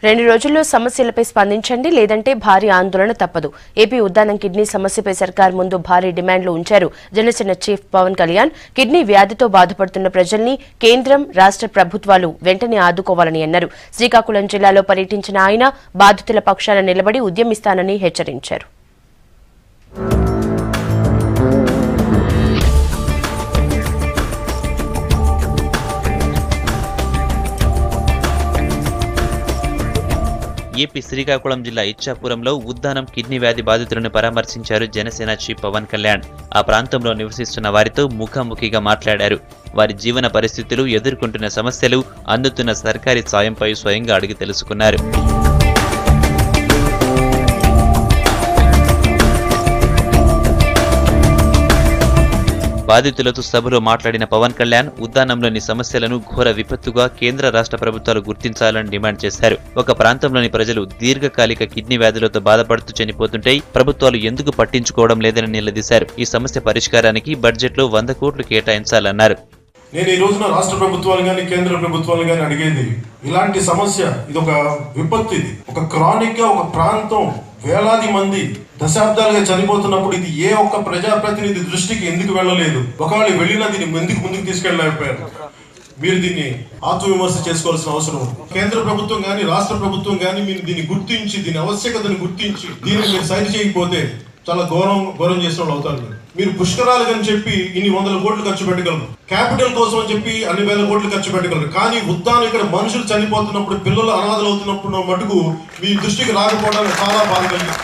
2 రోజుల్లో సమస్యలపై స్పందించండి లేదంటే భారీ ఆందోళన తప్పదు. ఏపీ ఉద్దానం కిడ్నీ సమస్యపై సర్కార్ ముందు భారీ డిమాండ్లు ఉంచారు జనసేన చీఫ్ పవన్ కళ్యాణ్. కిడ్నీ వ్యాధితో బాధపడుతున్న ప్రజల్ని కేంద్రం, రాష్ట్ర ప్రభుత్వాలు వెంటనే ఆదుకోవాలని అన్నారు. శ్రీకాకుళం జిల్లాలో పర్యటించిన ఆయన బాధితుల పక్షాన నిలబడి ఉద్యమిస్తానని హెచ్చరించారు. ఏపీ శ్రీకాకుళం జిల్లా ఇచ్చాపురంలో ఉద్దానం కిడ్నీ వ్యాధి బాధితులను పరామర్శించారు జనసేన చీఫ్ పవన్ కళ్యాణ్. ఆ ప్రాంతంలో నివసిస్తున్న వారితో ముఖాముఖిగా మాట్లాడారు. వారి జీవన పరిస్థితులు, ఎదుర్కొంటున్న సమస్యలు, అందుతున్న సర్కారీ సాయంపై స్వయంగా అడిగి తెలుసుకున్నారు. బాధితులతో సభలో మాట్లాడిన పవన్ కళ్యాణ్ ఉద్దానంలోని సమస్యలను ఘోర విపత్తుగా కేంద్ర, రాష్ట్ర ప్రభుత్వాలు గుర్తించాలని డిమాండ్ చేశారు. ఒక ప్రాంతంలోని ప్రజలు దీర్ఘకాలిక కిడ్నీ వ్యాధులతో బాధపడుతూ చనిపోతుంటే ప్రభుత్వాలు ఎందుకు పట్టించుకోవడం లేదని నిలదీశారు. ఈ సమస్య పరిష్కారానికి బడ్జెట్లో 100 కోట్లు కేటాయించాలన్నారు. నేను ఈ రోజున రాష్ట్ర ప్రభుత్వాలు కానీ కేంద్ర ప్రభుత్వాలు కానీ అడిగేది, ఇలాంటి సమస్య ఇది ఒక విపత్తు, ఇది ఒక క్రానిక్ గా ఒక ప్రాంతం వేలాది మంది దశాబ్దాలుగా చనిపోతున్నప్పుడు ఇది ఏ ఒక్క ప్రజాప్రతినిధి దృష్టికి ఎందుకు వెళ్ళలేదు? ఒకవేళ వెళ్ళినా దీన్ని ముందుకు తీసుకెళ్ళలేకపోయారు. మీరు దీన్ని ఆత్మవిమర్శ చేసుకోవాల్సిన అవసరం. కేంద్ర ప్రభుత్వం కానీ రాష్ట్ర ప్రభుత్వం కానీ మీరు దీన్ని గుర్తించి, దీని ఆవశ్యకతను గుర్తించి దీన్ని మీరు సరి చేయకపోతే చాలా ఘోరం చేసిన వాళ్ళు అవుతారు. మీరు పుష్కరాలు అని చెప్పి ఇన్ని 100 కోట్లు ఖర్చు పెట్టగలరు, క్యాపిటల్ కోసం అని చెప్పి అన్ని 1000 కోట్లు ఖర్చు పెట్టగలరు. కానీ ఉద్దానం ఇక్కడ మనుషులు చనిపోతున్నప్పుడు, పిల్లలు అనాథలు అవుతున్నప్పుడు మటుకు మీ దృష్టికి రాకపోవడానికి చాలా బాధ కలిగింది.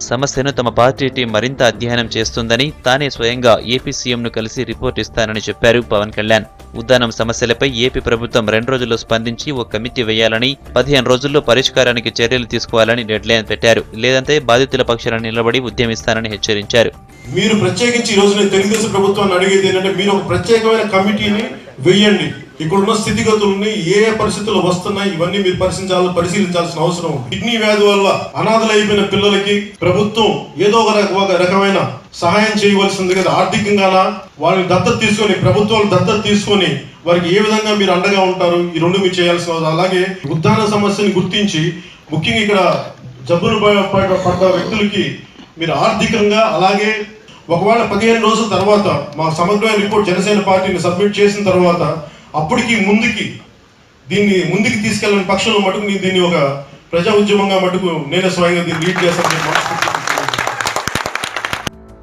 సమస్యను తమ పార్టీ టీం మరింత అధ్యయనం చేస్తుందని, తానే స్వయంగా ఏపీ సీఎంను కలిసి రిపోర్ట్ ఇస్తానని చెప్పారు పవన్ కళ్యాణ్. ఉద్దానం సమస్యలపై ఏపీ ప్రభుత్వం 2 రోజుల్లో స్పందించి ఓ కమిటీ వేయాలని, 15 రోజుల్లో పరిష్కారానికి చర్యలు తీసుకోవాలని డెడ్లైన్ పెట్టారు. లేదంటే బాధితుల పక్షాన నిలబడి ఉద్యమిస్తానని హెచ్చరించారు. మీరు ప్రత్యేకించి ఈ రోజు నేను తెలుగుదేశం ప్రభుత్వాన్ని అడిగేది ఏంటంటే, మీరు ఒక ప్రత్యేకమైన కమిటీని వేయండి. ఇక్కడున్న స్థితిగతుల్ని ఏ పరిస్థితుల్లో వస్తున్నాయి ఇవన్నీ మీరు పరిశీలించాల్సిన అవసరం. కిడ్నీ వ్యాధి వల్ల అనాథలైపోయిన పిల్లలకి ప్రభుత్వం ఏదో ఒక రకమైన సహాయం చేయవలసింది కదా. ఆర్థికంగానా వాళ్ళని దత్తత తీసుకొని, ప్రభుత్వాలు దత్తత తీసుకొని వారికి ఏ విధంగా మీరు అండగా ఉంటారు, ఈ రెండు మీరు చేయాల్సిన అవసరం. అలాగే ఉద్దాన సమస్యని గుర్తించి ముఖ్యంగా ఇక్కడ జబ్బును పడ్డ వ్యక్తులకి మీరు ఆర్థికంగా, అలాగే ఒకవేళ 15 రోజుల తర్వాత మా సమగ్రమైన రిపోర్ట్ జనసేన పార్టీని సబ్మిట్ చేసిన తర్వాత అప్పటికి దీన్ని ముందుకు తీసుకెళ్ళిన పక్షంలో మటుకు దీన్ని ఒక ప్రజా ఉద్యమంగా మటుకు నేనే స్వయంగా దీన్ని లీడ్ చేస్తాను.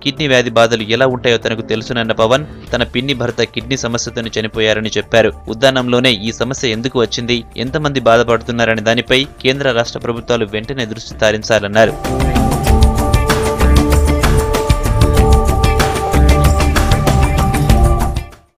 కిడ్నీ వ్యాధి బాధలు ఎలా ఉంటాయో తనకు తెలుసునన్న పవన్ తన పిన్ని భర్త కిడ్నీ సమస్యతో చనిపోయారని చెప్పారు. ఉద్దానంలోనే ఈ సమస్య ఎందుకు వచ్చింది, ఎంతమంది బాధపడుతున్నారనే దానిపై కేంద్ర, రాష్ట్ర ప్రభుత్వాలు వెంటనే దృష్టి సారించాలన్నారు.